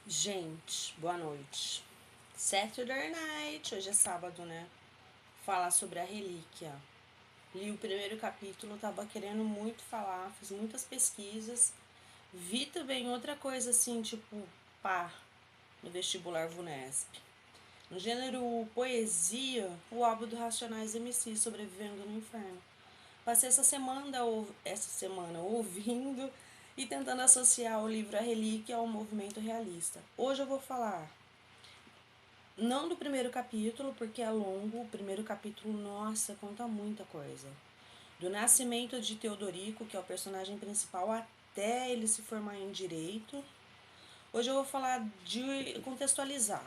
Gente, boa noite. Saturday night, hoje é sábado, né? Falar sobre a relíquia. Li o primeiro capítulo, tava querendo muito falar, fiz muitas pesquisas. Vi também outra coisa assim, tipo, pá, no vestibular VUNESP. No gênero poesia, o álbum do Racionais MC, Sobrevivendo no Inferno. Passei essa semana ouvindo e tentando associar o livro A Relíquia ao movimento realista. Hoje eu vou falar não do primeiro capítulo, porque é longo. O primeiro capítulo, nossa, conta muita coisa. Do nascimento de Teodorico, que é o personagem principal, até ele se formar em direito. Hoje eu vou falar de contextualizar.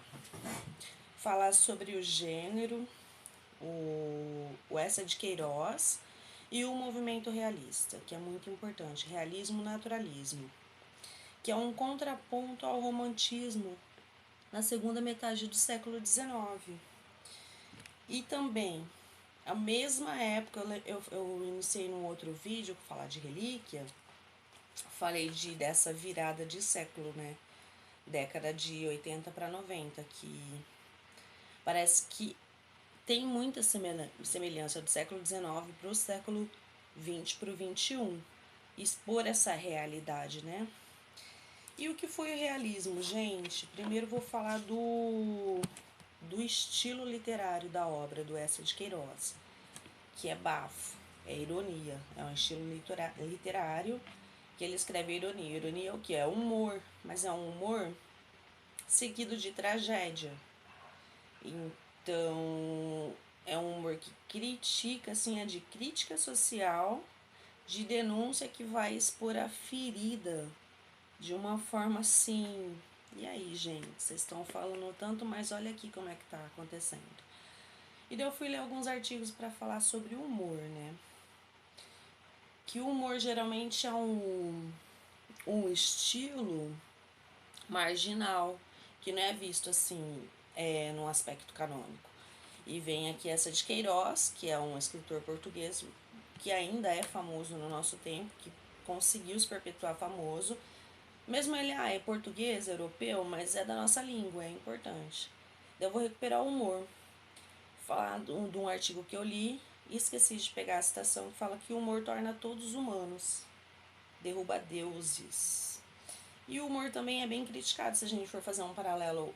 Falar sobre o gênero, o Essa de Queiroz e o movimento realista, que é muito importante. Realismo-naturalismo, que é um contraponto ao romantismo na segunda metade do século XIX. E também, a mesma época, eu iniciei num outro vídeo, falar de relíquia, falei dessa virada de século, né? Década de 80 para 90, que parece que tem muita semelhança do século XIX para o século XX para o XXI. Expor essa realidade, né? E o que foi o realismo, gente? Primeiro vou falar do estilo literário da obra do Eça de Queiroz, que é bafo, é ironia, é um estilo literário que ele escreve ironia. Ironia é o que? É humor, mas é um humor seguido de tragédia. Então, é um humor que critica, assim, é de crítica social, de denúncia que vai expor a ferida de uma forma assim. E aí, gente, vocês estão falando tanto, mas olha aqui como é que tá acontecendo. E daí eu fui ler alguns artigos para falar sobre o humor, né? Que o humor geralmente é um estilo marginal, que não é visto assim, num aspecto canônico. E vem aqui essa de Queiroz, que é um escritor português que ainda é famoso no nosso tempo, que conseguiu se perpetuar famoso. Mesmo ele é português, europeu, mas é da nossa língua, é importante. Eu vou recuperar o humor. Falar de um artigo que eu li e esqueci de pegar a citação que fala que o humor torna todos humanos, derruba deuses. E o humor também é bem criticado, se a gente for fazer um paralelo.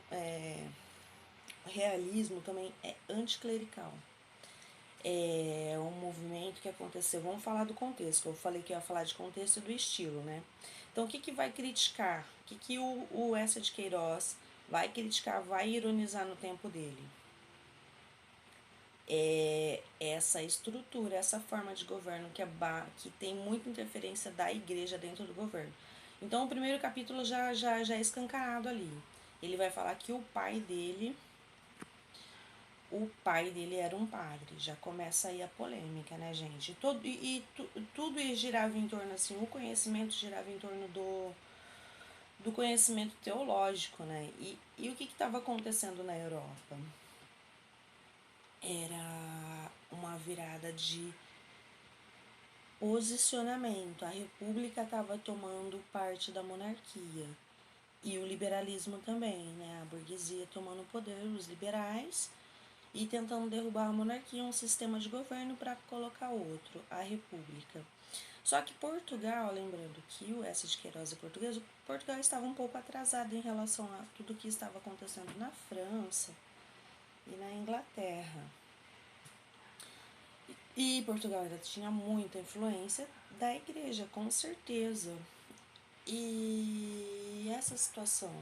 Realismo também é anticlerical. É um movimento que aconteceu. Vamos falar do contexto. Eu falei que ia falar de contexto e do estilo, né? Então, o que vai criticar? O que o Essa de Queiroz vai criticar, vai ironizar no tempo dele? É essa estrutura, essa forma de governo que tem muita interferência da igreja dentro do governo. Então, o primeiro capítulo já é escancarado ali. Ele vai falar que o pai dele era um padre. Já começa aí a polêmica, né, gente? Tudo girava em torno, assim, o conhecimento girava em torno do conhecimento teológico, né? E o que estava acontecendo na Europa? Era uma virada de posicionamento. A república estava tomando parte da monarquia. E o liberalismo também, né? A burguesia tomando o poder, os liberais, e tentando derrubar a monarquia, um sistema de governo para colocar outro, a república. Só que Portugal, lembrando que o Eça de Queiroz é português, Portugal estava um pouco atrasado em relação a tudo que estava acontecendo na França e na Inglaterra. E Portugal ainda tinha muita influência da igreja, com certeza. E essa situação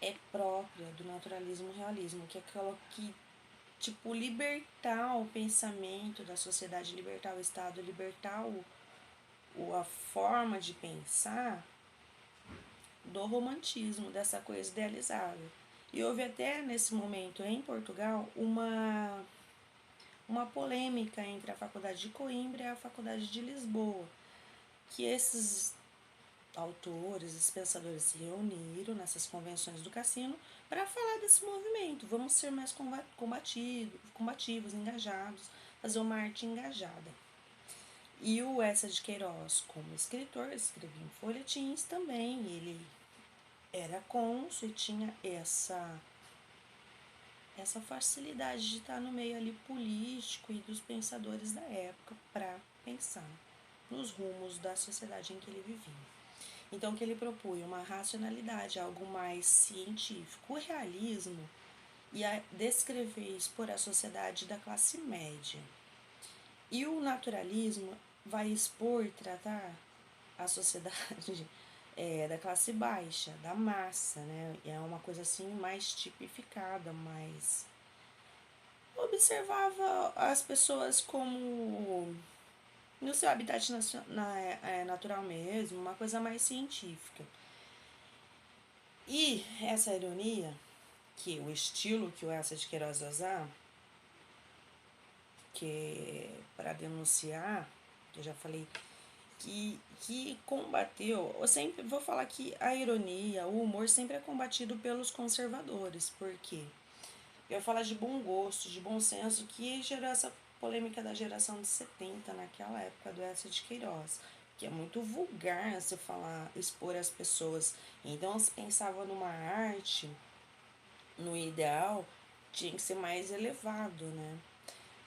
é própria do naturalismo realismo, que é aquela que, tipo, libertar o pensamento da sociedade, libertar o Estado, libertar a forma de pensar do romantismo, dessa coisa idealizada. E houve até nesse momento em Portugal uma polêmica entre a Faculdade de Coimbra e a Faculdade de Lisboa, que esses autores, esses pensadores se reuniram nessas convenções do Cassino para falar desse movimento. Vamos ser mais combativos, engajados, fazer uma arte engajada. E o Eça de Queiroz, como escritor, escrevia em folhetins também. Ele era cônsul e tinha essa facilidade de estar no meio ali político e dos pensadores da época para pensar nos rumos da sociedade em que ele vivia. Então, que ele propunha uma racionalidade, algo mais científico. O realismo ia descrever e expor a sociedade da classe média. E o naturalismo vai expor e tratar a sociedade da classe baixa, da massa, né? É uma coisa assim mais tipificada, mais observava as pessoas como no seu habitat natural mesmo, uma coisa mais científica. E essa ironia, que o estilo que o Elsa de Queiroz usar, que para denunciar, que eu já falei, que combateu, eu sempre vou falar que a ironia, o humor sempre é combatido pelos conservadores, porque eu ia falar de bom gosto, de bom senso, que gerou essa polêmica da geração de 70, naquela época do Elsa de Queiroz, que é muito vulgar se falar, expor as pessoas. Então, se pensava numa arte, no ideal, tinha que ser mais elevado, né?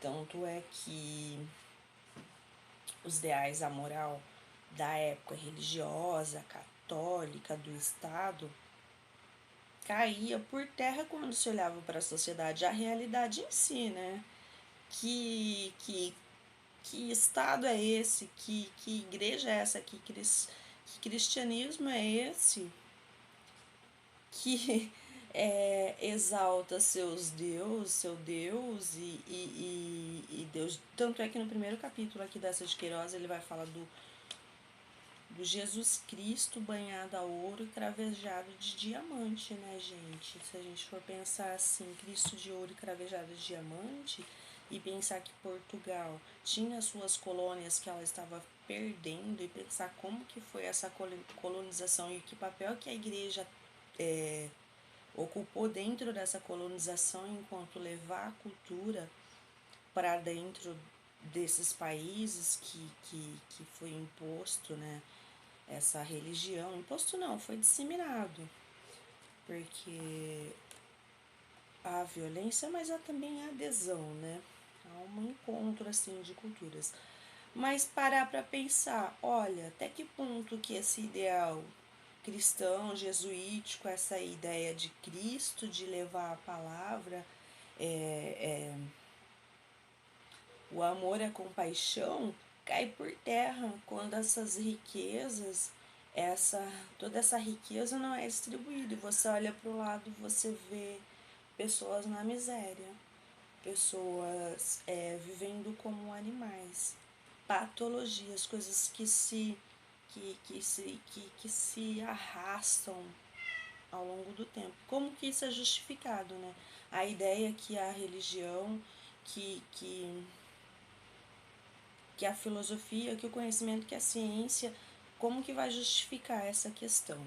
Tanto é que os ideais, a moral da época religiosa, católica, do Estado, caía por terra quando se olhava para a sociedade, a realidade em si, né? Que Estado é esse? Que igreja é essa? Que cristianismo é esse? Que exalta seu Deus e Deus. Tanto é que no primeiro capítulo aqui dessa de Queiroz ele vai falar do Jesus Cristo banhado a ouro e cravejado de diamante, né, gente? Se a gente for pensar assim, Cristo de ouro e cravejado de diamante, e pensar que Portugal tinha suas colônias que ela estava perdendo, e pensar como que foi essa colonização e que papel que a igreja ocupou dentro dessa colonização enquanto levar a cultura para dentro desses países que foi imposto, né? Essa religião, imposto não, foi disseminado, porque há violência, mas há também a adesão, né? Há um encontro assim de culturas. Mas parar para pensar, olha, até que ponto que esse ideal cristão, jesuítico, essa ideia de Cristo, de levar a palavra, o amor e a compaixão, cai por terra quando essas riquezas, toda essa riqueza não é distribuída. E você olha para o lado, você vê pessoas na miséria, pessoas vivendo como animais, patologias, coisas que se arrastam ao longo do tempo. Como que isso é justificado, né? A ideia que a religião, que, que, que a filosofia, que o conhecimento, que a ciência, como que vai justificar essa questão?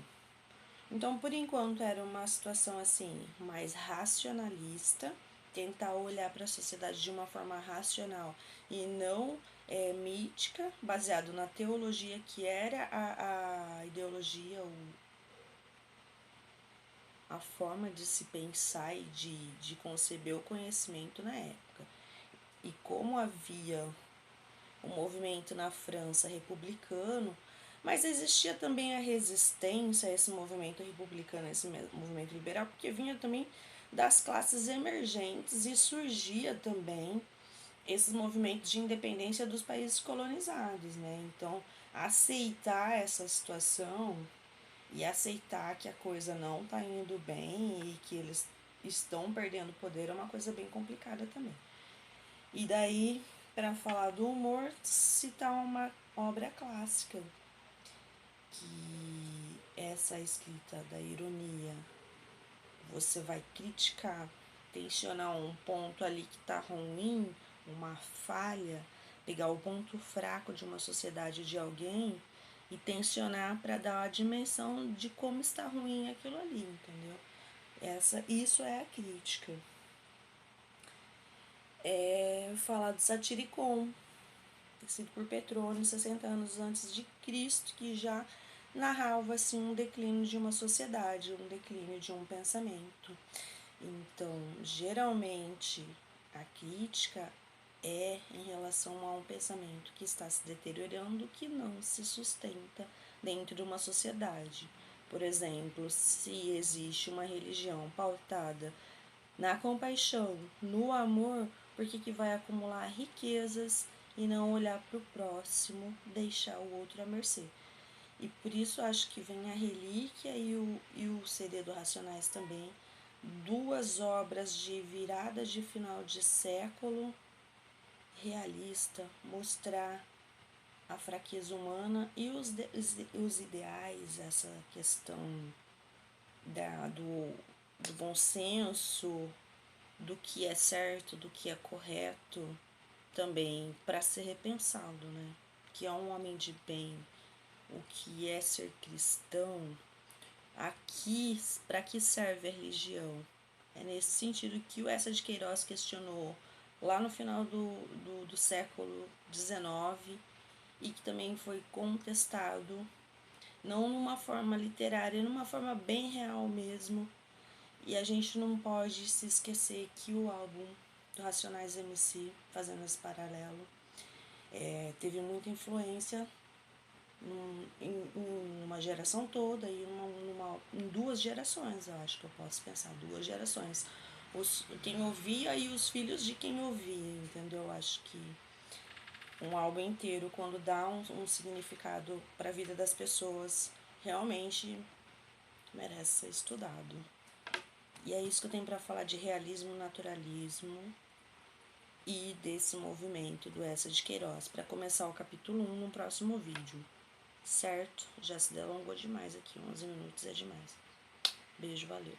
Então, por enquanto, era uma situação assim, mais racionalista, tentar olhar para a sociedade de uma forma racional e não mítica, baseado na teologia, que era a ideologia, a forma de se pensar e de conceber o conhecimento na época. E como havia um movimento na França republicano, mas existia também a resistência a esse movimento republicano, a esse movimento liberal, porque vinha também das classes emergentes e surgia também esses movimentos de independência dos países colonizados, né? Então, aceitar essa situação e aceitar que a coisa não está indo bem e que eles estão perdendo poder é uma coisa bem complicada também. E daí, para falar do humor, citar uma obra clássica, que essa escrita da ironia, você vai criticar, tensionar um ponto ali que está ruim, uma falha, pegar o ponto fraco de uma sociedade de alguém e tensionar para dar a dimensão de como está ruim aquilo ali, entendeu? Isso é a crítica. Falar do Satiricon, escrito por Petrônio, 60 anos antes de Cristo, que já narrava assim um declínio de uma sociedade, um declínio de um pensamento. Então, geralmente, a crítica é em relação a um pensamento que está se deteriorando, que não se sustenta dentro de uma sociedade. Por exemplo, se existe uma religião pautada na compaixão, no amor, por que vai acumular riquezas e não olhar para o próximo, deixar o outro à mercê? E por isso acho que vem a Relíquia e o Segredo Racionais também, duas obras de virada de final de século realista, mostrar a fraqueza humana e os ideais, essa questão do bom senso, do que é certo, do que é correto, também para ser repensado, né? Que é um homem de bem, o que é ser cristão, aqui, para que serve a religião? É nesse sentido que o Eça de Queiroz questionou lá no final do século XIX e que também foi contestado, não numa forma literária, numa forma bem real mesmo. E a gente não pode se esquecer que o álbum do Racionais MC, fazendo esse paralelo, teve muita influência em uma geração toda e em duas gerações, eu acho que eu posso pensar, duas gerações. Quem ouvia e os filhos de quem ouvia, entendeu? Eu acho que um álbum inteiro, quando dá um significado para a vida das pessoas, realmente merece ser estudado. E é isso que eu tenho para falar de realismo, naturalismo e desse movimento do Eça de Queiroz, para começar o capítulo 1 no próximo vídeo. Certo? Já se delongou demais aqui, 11 minutos é demais. Beijo, valeu.